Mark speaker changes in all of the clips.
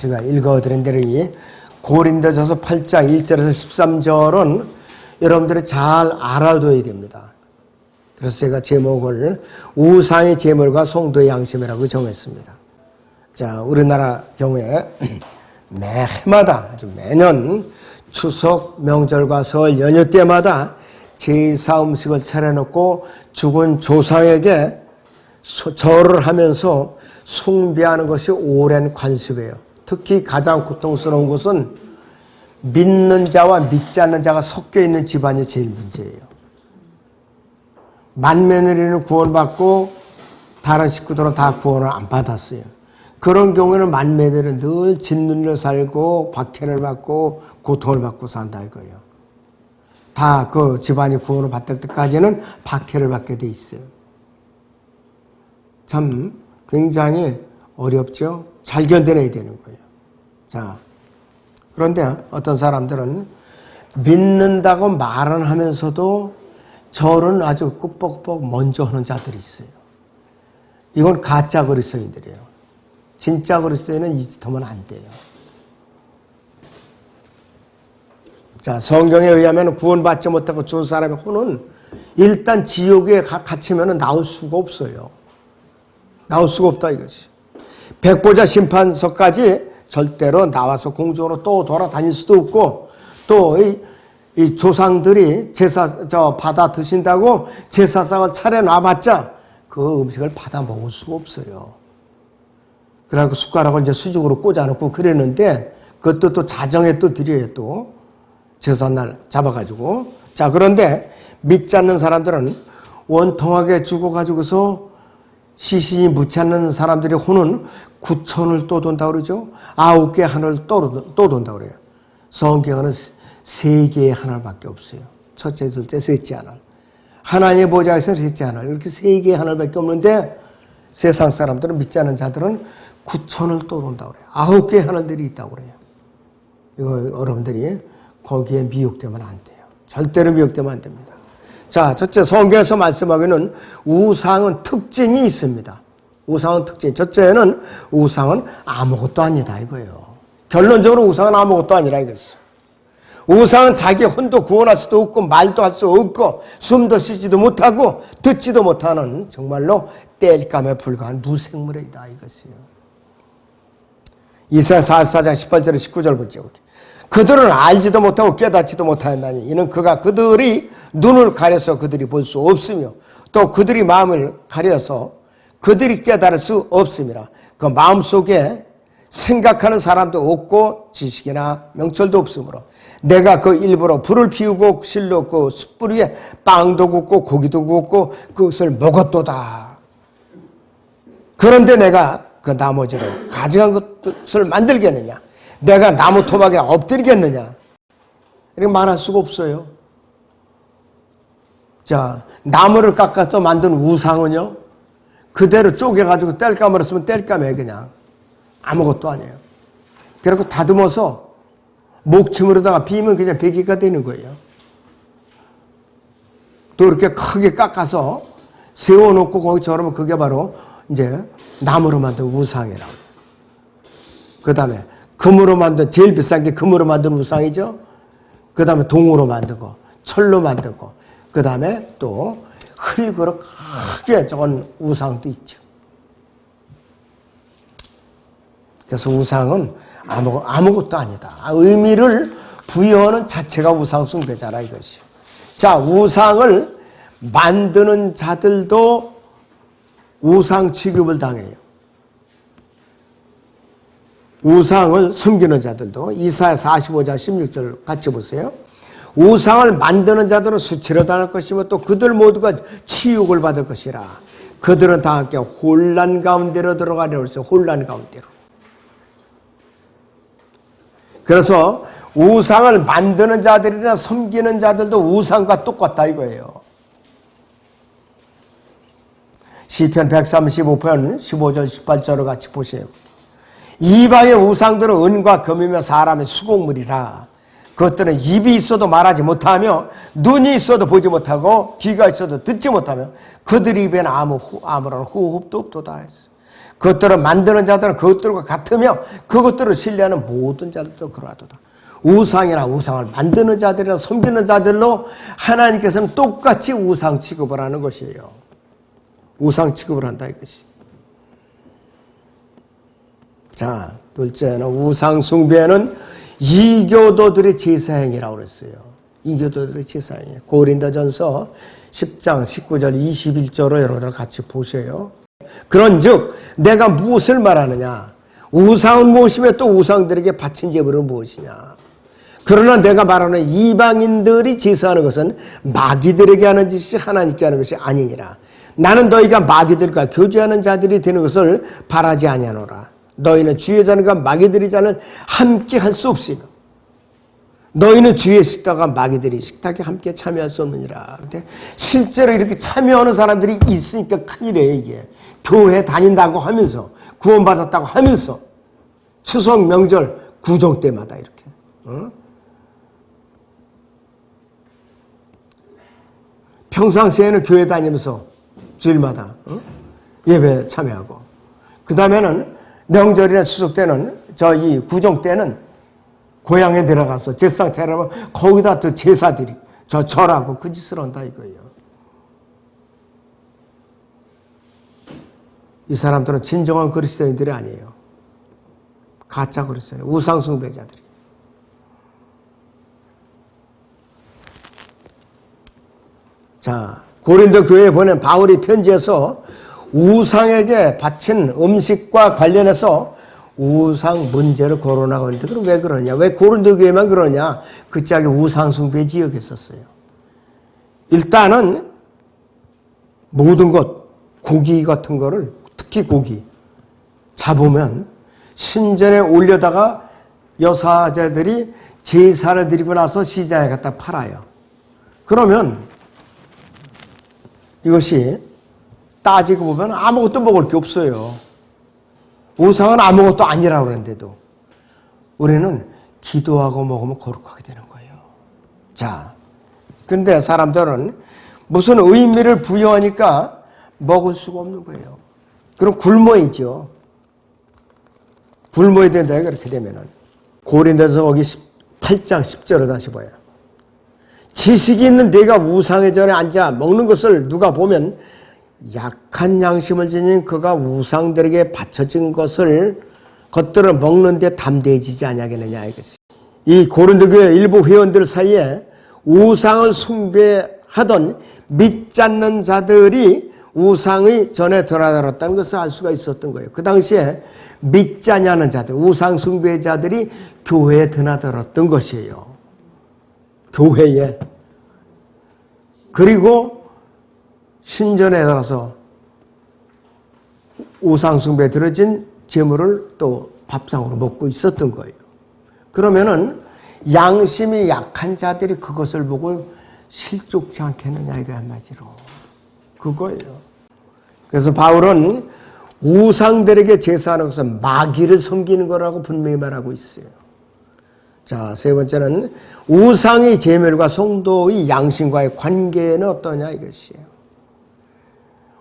Speaker 1: 제가 읽어드린 대로 이 고린도전서 8장 1절에서 13절은 여러분들이 잘 알아둬야 됩니다. 그래서 제가 제목을 우상의 제물과 성도의 양심이라고 정했습니다. 자, 우리나라 경우에 매해마다 아주 매년 추석, 명절과 설 연휴 때마다 제사 음식을 차려놓고 죽은 조상에게 절을 하면서 숭배하는 것이 오랜 관습이에요. 특히 가장 고통스러운 것은 믿는 자와 믿지 않는 자가 섞여 있는 집안이 제일 문제예요. 맏며느리는 구원받고 다른 식구들은 다 구원을 안 받았어요. 그런 경우에는 맏며느리는 늘 짓눌려 살고 박해를 받고 고통을 받고 산다 이거예요. 다 그 집안이 구원을 받을 때까지는 박해를 받게 돼 있어요. 참 굉장히 어렵죠. 잘 견뎌내야 되는 거예요. 자, 그런데 어떤 사람들은 믿는다고 말은 하면서도 절은 아주 꾸벅꾸벅 먼저 하는 자들이 있어요. 이건 가짜 그리스도인들이에요. 진짜 그리스도인은 이 짓 하면 안 돼요. 자, 성경에 의하면 구원받지 못하고 죽은 사람의 혼은 일단 지옥에 갇히면 나올 수가 없어요. 나올 수가 없다 이것이. 백보자 심판서까지 절대로 나와서 공중으로 또 돌아다닐 수도 없고, 또 이 조상들이 제사 받아 드신다고 제사상을 차려놔봤자 그 음식을 받아 먹을 수가 없어요. 그래갖고 숟가락을 이제 수직으로 꽂아놓고 그랬는데, 그것도 또 자정에 또 드려요. 또 제사날 잡아가지고. 자, 그런데 믿지 않는 사람들은 원통하게 죽어가지고서 시신이 묻지 않는 사람들의 혼은 9천을 또 돈다 그러죠. 9개 하늘을 또 돈다 그래요. 성경은 3개의 하늘밖에 없어요. 첫째, 둘째, 셋째 하늘. 하나님의 보좌에서 셋째 하늘. 이렇게 3개의 하늘밖에 없는데 세상 사람들은, 믿지 않는 자들은 9천을 또 돈다 그래요. 9개의 하늘들이 있다고 그래요. 이거 여러분들이 거기에 미혹되면 안 돼요. 절대로 미혹되면 안 됩니다. 자, 첫째, 성경에서 말씀하기는 우상은 특징이 있습니다. 우상은 특징. 첫째는 우상은 아무것도 아니다 이거예요. 결론적으로 우상은 아무것도 아니라 이거였어요. 우상은 자기 혼도 구원할 수도 없고 말도 할 수 없고 숨도 쉬지도 못하고 듣지도 못하는 정말로 땔감에 불과한 무생물이다 이것이에요. 이사야 44장 18절 19절 보죠. 그들은 알지도 못하고 깨닫지도 못하였나니 이는 그들이 눈을 가려서 그들이 볼 수 없으며 또 그들이 마음을 가려서 그들이 깨달을 수 없음이라. 그 마음속에 생각하는 사람도 없고 지식이나 명철도 없으므로 내가 그 일부러 불을 피우고 실로 그 숯불 위에 빵도 굽고 고기도 굽고 그것을 먹었도다. 그런데 내가 그 나머지로 가증한 것을 만들겠느냐? 내가 나무 토막에 엎드리겠느냐? 이렇게 말할 수가 없어요. 자, 나무를 깎아서 만든 우상은요, 그대로 쪼개가지고 땔감으로 쓰면 땔감이에요, 그냥. 아무것도 아니에요. 그리고 다듬어서 목침으로다가 비면 그냥 베개가 되는 거예요. 또 이렇게 크게 깎아서 세워놓고 거기 저러면 그게 바로 이제 나무로 만든 우상이라고. 그 다음에 금으로 만든, 제일 비싼 게 금으로 만든 우상이죠. 그 다음에 동으로 만든 거, 철로 만든 거, 그 다음에 또 흙으로 크게 적은 우상도 있죠. 그래서 우상은 아무것도 아니다. 의미를 부여하는 자체가 우상 숭배자라 이것이. 자, 우상을 만드는 자들도 우상 취급을 당해요. 우상을 섬기는 자들도. 이사야 45장 16절 같이 보세요. 우상을 만드는 자들은 수치를 당할 것이며 또 그들 모두가 치욕을 받을 것이라. 그들은 다 함께 혼란 가운데로 들어가려고 했어요. 혼란 가운데로. 그래서 우상을 만드는 자들이나 섬기는 자들도 우상과 똑같다 이거예요. 시편 135편 15절 18절을 같이 보세요. 이방의 우상들은 은과 금이며 사람의 수공물이라. 그것들은 입이 있어도 말하지 못하며 눈이 있어도 보지 못하고 귀가 있어도 듣지 못하며 그들 입에는 아무런 호흡도 없도다 했어. 그것들을 만드는 자들은 그것들과 같으며 그것들을 신뢰하는 모든 자들도 그러하도다. 우상이나 우상을 만드는 자들이나 섬기는 자들로 하나님께서는 똑같이 우상 취급을 하는 것이에요. 우상 취급을 한다 이것이. 자, 둘째는 우상 숭배는 이교도들의 제사행위라고 그랬어요. 이교도들의 제사행위. 고린도전서 10장 19절 21절로 여러분들 같이 보세요. 그런즉 내가 무엇을 말하느냐? 우상은 무엇이며 또 우상들에게 바친 제물은 무엇이냐? 그러나 내가 말하는 이방인들이 제사하는 것은 마귀들에게 하는 짓이 하나님께 하는 것이 아니니라. 나는 너희가 마귀들과 교제하는 자들이 되는 것을 바라지 아니하노라. 너희는 주의 잔과 마귀들의 잔을 함께 할 수 없으며 너희는 주의 식탁과 마귀들이 식탁에 함께 참여할 수 없느니라. 근데 실제로 이렇게 참여하는 사람들이 있으니까 큰일이에요 이게. 교회 다닌다고 하면서 구원받았다고 하면서 추석 명절 구정 때마다 이렇게 평상시에는 교회 다니면서 주일마다 예배 참여하고 그 다음에는 명절이나 추석 때는 이 구정 때는 고향에 내려가서 제상 차려면 거기다 또 제사들이 절하고 그 짓을 한다 이거예요. 이 사람들은 진정한 그리스도인들이 아니에요. 가짜 그리스도인, 우상 숭배자들이. 자, 고린도 교회에 보낸 바울이 편지에서 우상에게 바친 음식과 관련해서 우상 문제를 거론하고 있는데 그럼 왜 그러냐? 왜 고린도 교회만 그러냐? 그 짝에 우상 숭배 지역이 있었어요. 일단은 모든 것, 고기 같은 거를 특히 고기 잡으면 신전에 올려다가 여사제들이 제사를 드리고 나서 시장에 갖다 팔아요. 그러면 이것이 따지고 보면 아무것도 먹을 게 없어요. 우상은 아무것도 아니라고 그러는데도 우리는 기도하고 먹으면 거룩하게 되는 거예요. 자, 그런데 사람들은 무슨 의미를 부여하니까 먹을 수가 없는 거예요. 그럼 굶어야죠. 굶어야 된다 그렇게 되면은. 고린도서 거기 8장 10절을 다시 봐요. 지식이 있는 내가 우상의 전에 앉아 먹는 것을 누가 보면 약한 양심을 지닌 그가 우상들에게 바쳐진 것들을 먹는데 담대해지지 아니하겠느냐 이것이. 이 고린도 교회 일부 회원들 사이에 우상을 숭배하던 믿지 않는 자들이 우상의 전에 드나들었다는 것을 알 수가 있었던 거예요. 그 당시에 믿지 않는 자들, 우상 숭배자들이 교회에 드나들었던 것이에요. 교회에. 그리고 신전에 가서 우상 숭배에 들어진 재물을 또 밥상으로 먹고 있었던 거예요. 그러면은 양심이 약한 자들이 그것을 보고 실족지 않겠느냐 이거 한마디로. 그거예요. 그래서 바울은 우상들에게 제사하는 것은 마귀를 섬기는 거라고 분명히 말하고 있어요. 자, 세 번째는 우상의 제물과 성도의 양심과의 관계는 어떠냐 이것이에요.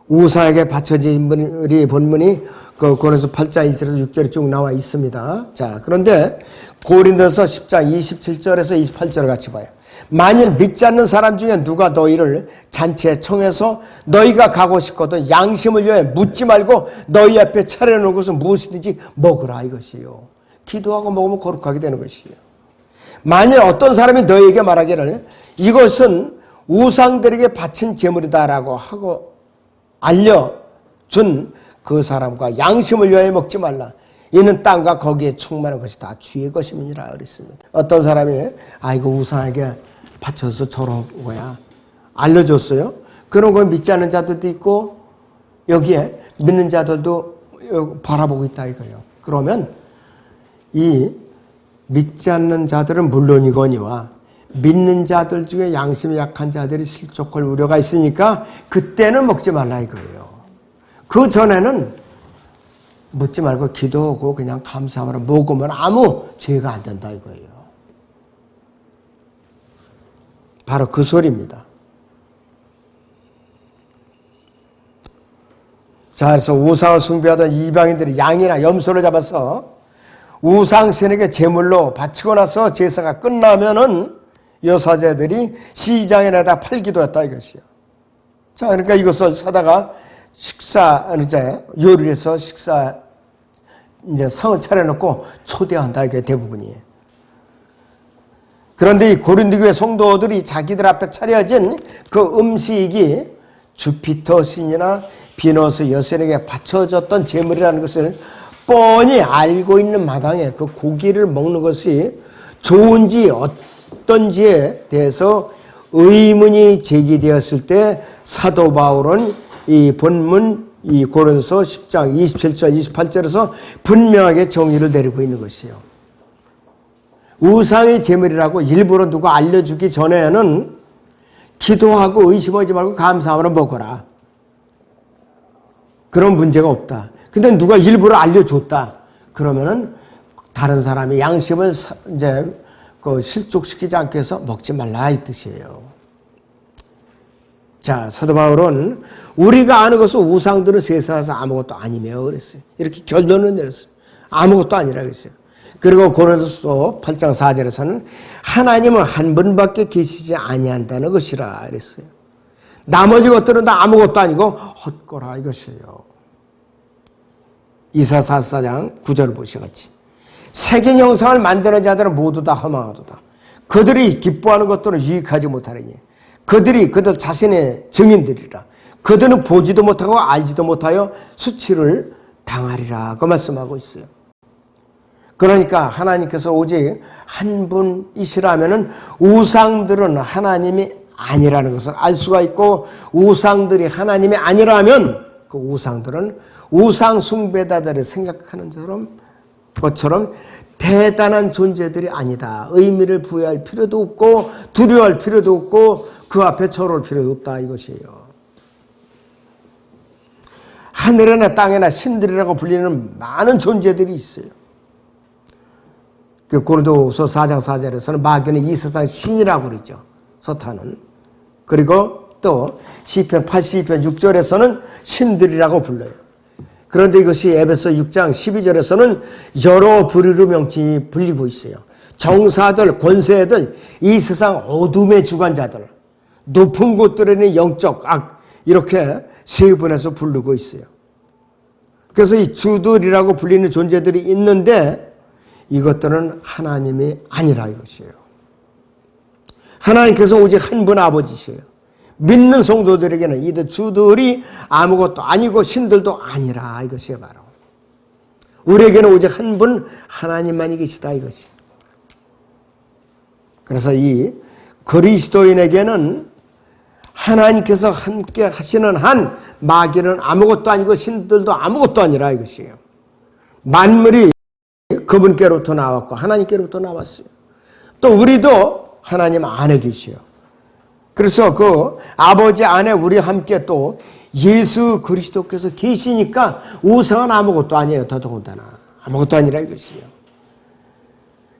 Speaker 1: 우상에게 바쳐진 우리 본문이 그 고린도서 8장 1절에서 6절에 쭉 나와 있습니다. 자, 그런데 고린도서 10장 27절에서 28절을 같이 봐요. 만일 믿지 않는 사람 중에 누가 너희를 잔치에 청해서 너희가 가고 싶거든 양심을 위해 묻지 말고 너희 앞에 차려놓은 것은 무엇이든지 먹으라 이것이요. 기도하고 먹으면 거룩하게 되는 것이요. 만일 어떤 사람이 너희에게 말하기를 이것은 우상들에게 바친 제물이다라고 하고 알려준 그 사람과 양심을 위하여 먹지 말라. 이는 땅과 거기에 충만한 것이 다 주의 것임이니라 그랬습니다. 어떤 사람이 이거 우상에게 바쳐서 저런 거야 알려줬어요. 그런 걸 믿지 않는 자들도 있고 여기에 믿는 자들도 바라보고 있다 이거예요. 그러면 이 믿지 않는 자들은 물론이거니와 믿는 자들 중에 양심이 약한 자들이 실족할 우려가 있으니까 그때는 먹지 말라 이거예요. 그 전에는 묻지 말고 기도하고 그냥 감사하며 먹으면 아무 죄가 안 된다 이거예요. 바로 그 소리입니다. 자, 그래서 우상을 숭배하던 이방인들이 양이나 염소를 잡아서 우상신에게 제물로 바치고 나서 제사가 끝나면은 여사제들이 시장에 내다 팔기도 했다 이것이요. 자, 그러니까 이것을 사다가 이제 요리를 해서 이제 상을 차려놓고 초대한다 이게 대부분이에요. 그런데 이 고린도 교회 성도들이 자기들 앞에 차려진 그 음식이 주피터 신이나 비너스 여신에게 바쳐졌던 제물이라는 것을 뻔히 알고 있는 마당에 그 고기를 먹는 것이 좋은지 어떤지에 대해서 의문이 제기되었을 때 사도 바울은 이 본문 이 고린도서 10장 27절 28절에서 분명하게 정의를 내리고 있는 것이에요. 우상의 제물이라고 일부러 누가 알려주기 전에는 기도하고 의심하지 말고 감사함으로 먹어라. 그런 문제가 없다. 근데 누가 일부러 알려줬다. 그러면은 다른 사람이 양심을 이제 실족시키지 않게 해서 먹지 말라 이 뜻이에요. 자, 사도 바울은 우리가 아는 것은 우상들은 세상에서 아무것도 아니며 그랬어요. 이렇게 결론을 내렸어요. 아무것도 아니라 그랬어요. 그리고 고린도서 8장 4절에서는 하나님은 한 분밖에 계시지 아니한다는 것이라 그랬어요. 나머지 것들은 다 아무것도 아니고 헛거라 이것이에요. 이사야 4장 9절을 보시겠지. 새긴 형상을 만드는 자들은 모두 다 허망하도다. 그들이 기뻐하는 것들은 유익하지 못하리니 그들 자신의 증인들이라. 그들은 보지도 못하고 알지도 못하여 수치를 당하리라. 그 말씀하고 있어요. 그러니까 하나님께서 오직 한 분이시라면은 우상들은 하나님이 아니라는 것을 알 수가 있고, 우상들이 하나님이 아니라면 그 우상들은 우상 숭배자들을 생각하는 것처럼 대단한 존재들이 아니다. 의미를 부여할 필요도 없고 두려워할 필요도 없고 그 앞에 절할 필요도 없다 이것이에요. 하늘이나 땅이나 신들이라고 불리는 많은 존재들이 있어요. 그 고린도서 4장 4절에서는 마귀는 이 세상 신이라고 그러죠. 서탄은. 그리고 또 시편 82편 6절에서는 신들이라고 불러요. 그런데 이것이 에베소 6장 12절에서는 여러 부류로 명칭이 불리고 있어요. 정사들, 권세들, 이 세상 어둠의 주관자들, 높은 곳들에는 영적 악, 이렇게 세 분에서 부르고 있어요. 그래서 이 주들이라고 불리는 존재들이 있는데 이것들은 하나님이 아니라 이것이에요. 하나님께서 오직 한 분 아버지시에요. 믿는 성도들에게는 이들 주들이 아무것도 아니고 신들도 아니라 이것이에요. 바로 우리에게는 오직 한 분 하나님만이 계시다 이것이. 그래서 이 그리스도인에게는 하나님께서 함께 하시는 한 마귀는 아무것도 아니고 신들도 아무것도 아니라 이것이에요. 만물이 그분께로부터 나왔고 하나님께로부터 나왔어요. 또 우리도 하나님 안에 계시요. 그래서 그 아버지 안에 우리 함께 또 예수 그리스도께서 계시니까 우상은 아무것도 아니에요. 더더군다나 아무것도 아니라 이것이에요.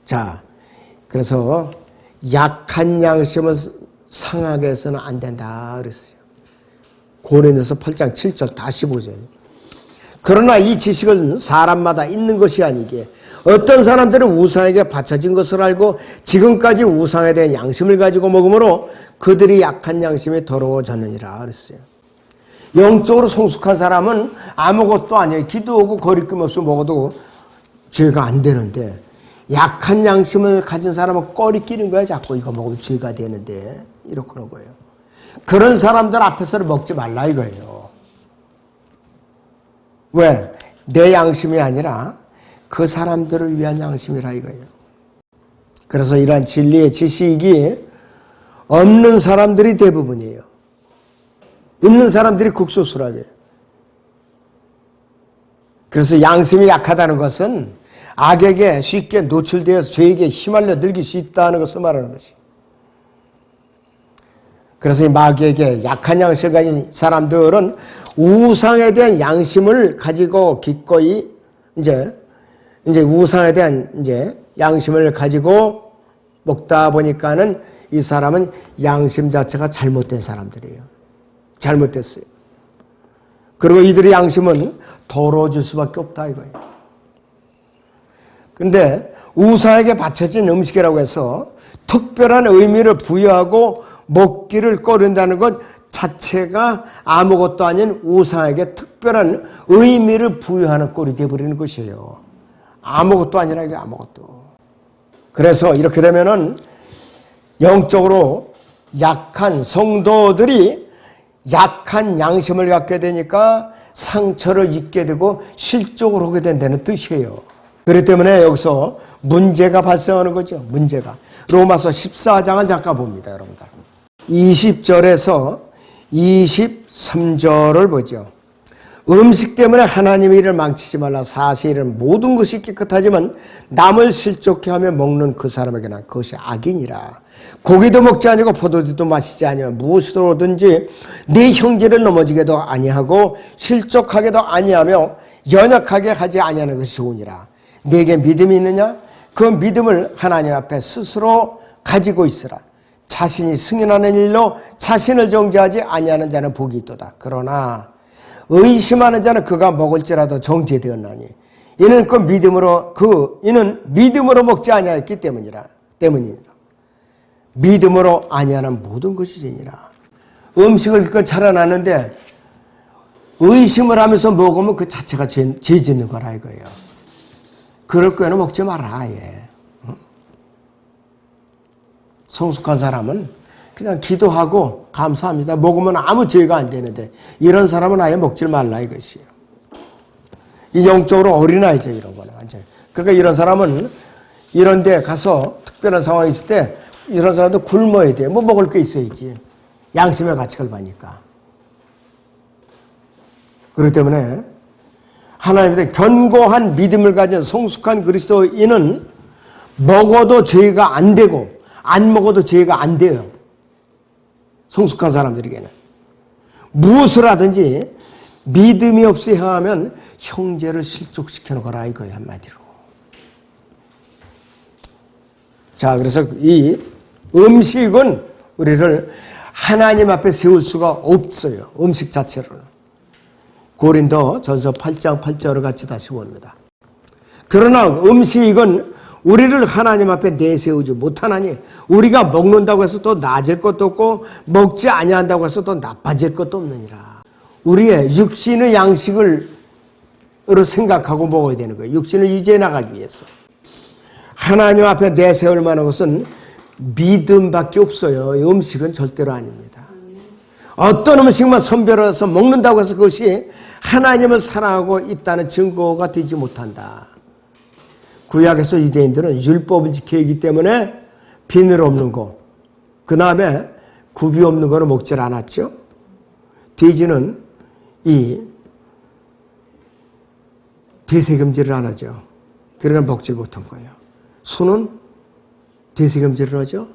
Speaker 1: 자, 그래서 약한 양심은 상하게 해서는 안 된다 그랬어요. 고린도서 8장 7절 다시 보세요. 그러나 이 지식은 사람마다 있는 것이 아니기에 어떤 사람들은 우상에게 바쳐진 것을 알고 지금까지 우상에 대한 양심을 가지고 먹으므로 그들이 약한 양심이 더러워졌느니라 그랬어요. 영적으로 성숙한 사람은 아무것도 아니에요. 기도하고 거리낌 없이 먹어도 죄가 안 되는데 약한 양심을 가진 사람은 꺼리끼는 거야. 자꾸 이거 먹으면 죄가 되는데 이렇게 하는 거예요. 그런 사람들 앞에서는 먹지 말라 이거예요. 왜? 내 양심이 아니라 그 사람들을 위한 양심이라 이거예요. 그래서 이러한 진리의 지식이 없는 사람들이 대부분이에요. 있는 사람들이 극소수라고요. 그래서 양심이 약하다는 것은 악에게 쉽게 노출되어서 죄에게 휘말려 늙을 수 있다는 것을 말하는 것이에요. 그래서 이 마귀에게 약한 양심을 가진 사람들은 우상에 대한 양심을 가지고 기꺼이 이제 우상에 대한 양심을 가지고 먹다 보니까는 이 사람은 양심 자체가 잘못된 사람들이에요. 잘못됐어요. 그리고 이들의 양심은 더러워질 수밖에 없다 이거예요. 근데 우상에게 바쳐진 음식이라고 해서 특별한 의미를 부여하고 먹기를 꺼린다는 것 자체가 아무것도 아닌 우상에게 특별한 의미를 부여하는 꼴이 되어버리는 것이에요. 아무것도 아니라 이게 아무것도. 그래서 이렇게 되면은 영적으로 약한 성도들이 약한 양심을 갖게 되니까 상처를 입게 되고 실족을 하게 된다는 뜻이에요. 그렇기 때문에 여기서 문제가 발생하는 거죠. 문제가. 로마서 14장을 잠깐 봅니다, 여러분들. 20절에서 23절을 보죠. 음식 때문에 하나님의 일을 망치지 말라. 사실은 모든 것이 깨끗하지만 남을 실족해 하며 먹는 그 사람에게는 그것이 악이니라. 고기도 먹지 아니하고 포도주도 마시지 아니하며 무엇으로든지 네 형제를 넘어지게도 아니하고 실족하게도 아니하며 연약하게 하지 아니하는 것이 좋으니라. 네게 믿음이 있느냐? 그 믿음을 하나님 앞에 스스로 가지고 있으라. 자신이 승인하는 일로 자신을 정죄하지 아니하는 자는 복이 있도다. 그러나 의심하는 자는 그가 먹을지라도 정죄되었나니 이는 믿음으로 먹지 아니하였기 때문이라. 믿음으로 아니하는 모든 것이니라. 음식을 그껏 차려놨는데 의심을 하면서 먹으면 그 자체가 죄 짓는 거라 이거예요. 그럴 거에는 먹지 마라 아예. 성숙한 사람은 그냥 기도하고 감사합니다. 먹으면 아무 죄가 안 되는데 이런 사람은 아예 먹지 말라 이것이에요. 이 영적으로 어린아이죠 이런 거는 완전히. 그러니까 이런 사람은 이런 데 가서 특별한 상황이 있을 때 이런 사람도 굶어야 돼요. 뭐 먹을 게 있어야지. 양심의 가책을 받으니까. 그렇기 때문에 하나님께 견고한 믿음을 가진 성숙한 그리스도인은 먹어도 죄가 안 되고 안 먹어도 죄가 안 돼요. 성숙한 사람들에게는. 무엇을 하든지 믿음이 없이 행하면 형제를 실족시키는 거라 이거예요 한마디로. 자, 그래서 이 음식은 우리를 하나님 앞에 세울 수가 없어요. 음식 자체를. 고린도전서 8장 8절을 같이 다시 봅니다. 그러나 음식은 우리를 하나님 앞에 내세우지 못하나니 우리가 먹는다고 해서 또 나아질 것도 없고 먹지 아니한다고 해서 또 나빠질 것도 없느니라. 우리의 육신의 양식을 생각하고 먹어야 되는 거예요. 육신을 유지해 나가기 위해서. 하나님 앞에 내세울 만한 것은 믿음밖에 없어요. 이 음식은 절대로 아닙니다. 어떤 음식만 선별해서 먹는다고 해서 그것이 하나님을 사랑하고 있다는 증거가 되지 못한다. 구약에서 유대인들은 율법을 지키기 때문에 비늘 없는 거, 그 다음에 굽이 없는 거는 먹질 않았죠. 돼지는 이 대세금지를 안 하죠. 그러나 먹질 못한 거예요. 소는 대세금지를 하죠.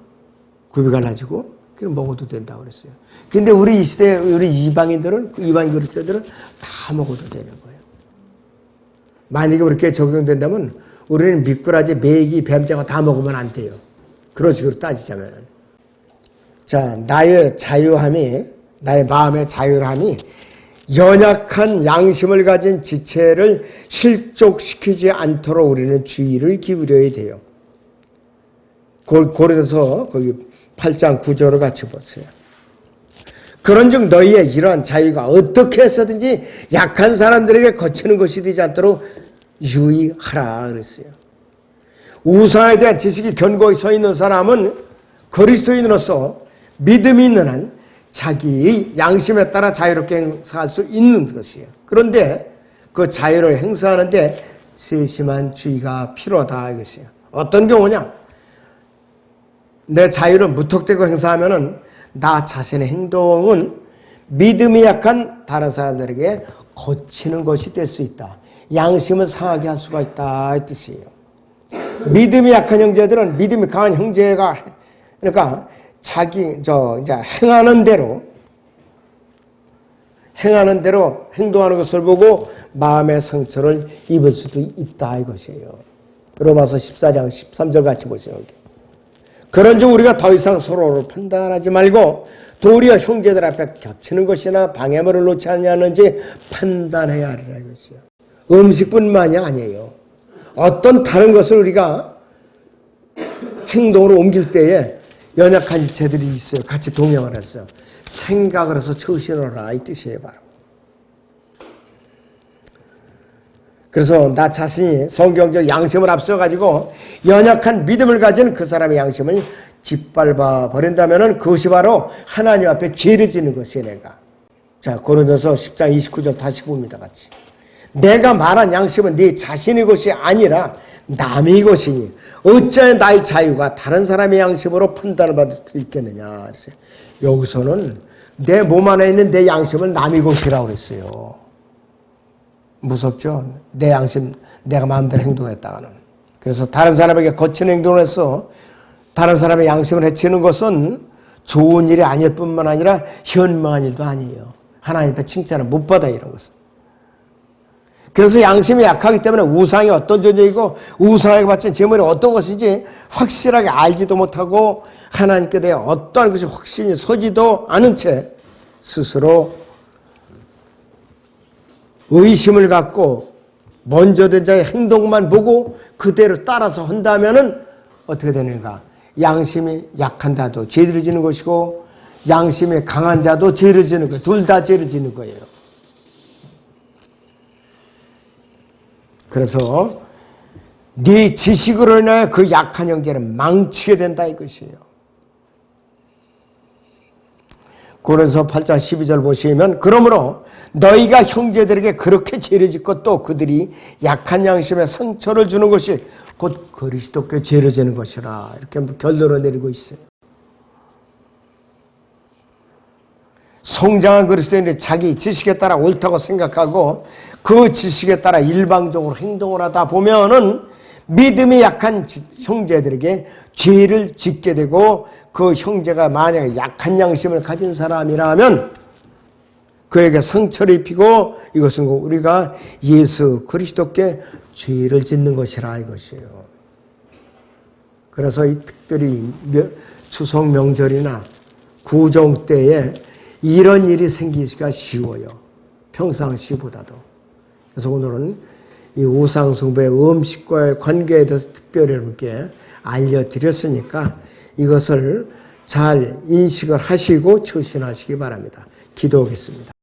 Speaker 1: 굽이 갈라지고 그럼 먹어도 된다고 그랬어요. 근데 우리 이 시대 우리 이방 그리스도들은 다 먹어도 되는 거예요. 만약에 그렇게 적용된다면 우리는 미꾸라지, 메기, 뱀장어 다 먹으면 안 돼요. 그런 식으로 따지자면. 자, 나의 마음의 자유함이 연약한 양심을 가진 지체를 실족시키지 않도록 우리는 주의를 기울여야 돼요. 고린도서 거기 8장 9절을 같이 보세요. 그런즉 너희의 이러한 자유가 어떻게 해서든지 약한 사람들에게 거치는 것이 되지 않도록 유의하라 그랬어요. 우상에 대한 지식이 견고히 서 있는 사람은 그리스도인으로서 믿음이 있는 한 자기의 양심에 따라 자유롭게 행사할 수 있는 것이에요. 그런데 그 자유를 행사하는데 세심한 주의가 필요하다 이것이에요. 어떤 경우냐? 내 자유를 무턱대고 행사하면은 나 자신의 행동은 믿음이 약한 다른 사람들에게 거치는 것이 될 수 있다. 양심을 상하게 할 수가 있다 이 뜻이에요. 믿음이 약한 형제들은 믿음이 강한 형제가 그러니까 이제 행하는 대로 행동하는 것을 보고 마음의 상처를 입을 수도 있다 이것이에요. 로마서 14장 13절 같이 보세요. 여기. 그런즉 우리가 더 이상 서로를 판단하지 말고 도리어 형제들 앞에 겹치는 것이나 방해물을 놓지 않냐는지 판단해야 하리라 이것이요. 음식뿐만이 아니에요. 어떤 다른 것을 우리가 행동으로 옮길 때에 연약한 지체들이 있어요. 같이 동행을 했어요. 생각을 해서 처신하라 이 뜻이에요. 바로. 그래서 나 자신이 성경적 양심을 앞서가지고 연약한 믿음을 가진 그 사람의 양심을 짓밟아 버린다면 그것이 바로 하나님 앞에 죄를 짓는 것이에요. 내가. 자, 고린도서 10장 29절 다시 봅니다. 같이. 내가 말한 양심은 네 자신의 것이 아니라 남의 것이니 어찌하여 나의 자유가 다른 사람의 양심으로 판단을 받을 수 있겠느냐. 그랬어요. 여기서는 내 몸 안에 있는 내 양심은 남의 것이라고 그랬어요. 무섭죠? 내 양심, 내가 마음대로 행동했다가는. 그래서 다른 사람에게 거친 행동을 해서 다른 사람의 양심을 해치는 것은 좋은 일이 아닐 뿐만 아니라 현명한 일도 아니에요. 하나님 앞에 칭찬을 못 받아요, 이런 것은. 그래서 양심이 약하기 때문에 우상이 어떤 존재이고 우상에게 바친 제물이 어떤 것인지 확실하게 알지도 못하고 하나님께 대해 어떠한 것이 확신이 서지도 않은 채 스스로 의심을 갖고 먼저 된 자의 행동만 보고 그대로 따라서 한다면은 어떻게 되는가? 양심이 약한 자도 죄를 지는 것이고 양심이 강한 자도 죄를 지는 거예요. 둘 다 죄를 지는 거예요. 그래서 네 지식으로 인하여 그 약한 형제를 망치게 된다 이것이에요. 고린도서 8장 12절 보시면 그러므로 너희가 형제들에게 그렇게 죄를 짓고 또 그들이 약한 양심에 상처를 주는 것이 곧 그리스도께 죄를 지는 것이라 이렇게 결론을 내리고 있어요. 성장한 그리스도인들이 자기 지식에 따라 옳다고 생각하고 그 지식에 따라 일방적으로 행동을 하다 보면은 믿음이 약한 형제들에게 죄를 짓게 되고 그 형제가 만약에 약한 양심을 가진 사람이라면 그에게 상처를 입히고 이것은 우리가 예수 그리스도께 죄를 짓는 것이라 이것이에요. 그래서 이 특별히 추석 명절이나 구정 때에 이런 일이 생기기가 쉬워요. 평상시보다도. 그래서 오늘은 이 우상숭배의 음식과의 관계에 대해서 특별히 여러분께 알려드렸으니까 이것을 잘 인식을 하시고 처신하시기 바랍니다. 기도하겠습니다.